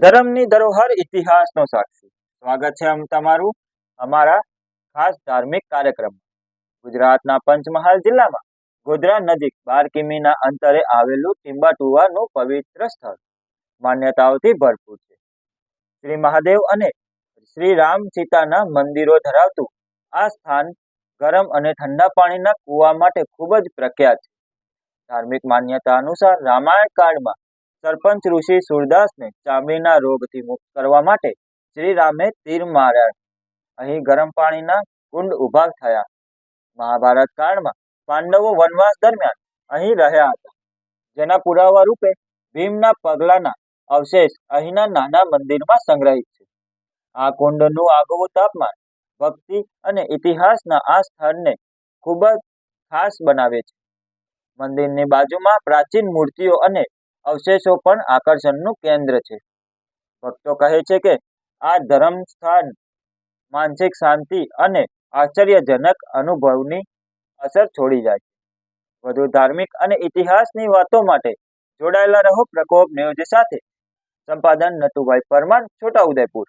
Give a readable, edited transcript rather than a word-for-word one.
ધર્મની ધરોહર ઇતિહાસનો સાક્ષી. સ્વાગત છે તમારું અમારા ખાસ ધાર્મિક કાર્યક્રમમાં. ગુજરાતના પંચમહાલ જિલ્લામાં ગોધરા નજીક 12 કિમીના અંતરે આવેલું ટીંબાટુવાનું પવિત્ર સ્થળ માન્યતાઓથી ભરપૂર છે. શ્રી મહાદેવ અને શ્રી રામ સીતાના મંદિરો ધરાવતું આ સ્થાન ગરમ અને ઠંડા પાણીના કૂવા માટે ખૂબ જ પ્રખ્યાત છે. ધાર્મિક માન્યતા અનુસાર રામાયણ કાળમાં સરપંચ ઋષિ સૂરદાસને ચામડીના રોગથી મુક્ત કરવા માટે શ્રી રામે તીર માર્યા. અહીં ગરમ પાણીના કુંડ ઉભા થયા. મહાભારત કાળમાં પાંડવો વનવાસ દરમિયાન અહીં રહ્યા હતા, જેના પુરાવા રૂપે ભીમના પગલાના અવશેષ અહીંના નાના મંદિરમાં સંગ્રહિત છે. આ કુંડનું આગવું તાપમાન ભક્તિ અને ઇતિહાસના આ સ્થળને ખૂબ જ ખાસ બનાવે છે. મંદિરની બાજુમાં પ્રાચીન મૂર્તિઓ અને અવશેષો પણ આકર્ષણનું કેન્દ્ર છે. ભક્તો કહે છે કે આ ધર્મ સ્થાન માનસિક શાંતિ અને આશ્ચર્યજનક અનુભવની અસર છોડી જાય છે. વધુ ધાર્મિક અને ઇતિહાસની વાતો માટે જોડાયેલા રહો પ્રકોપ ન્યૂઝ સાથે. સંપાદન નટુભાઈ પરમાર, છોટાઉદેપુર.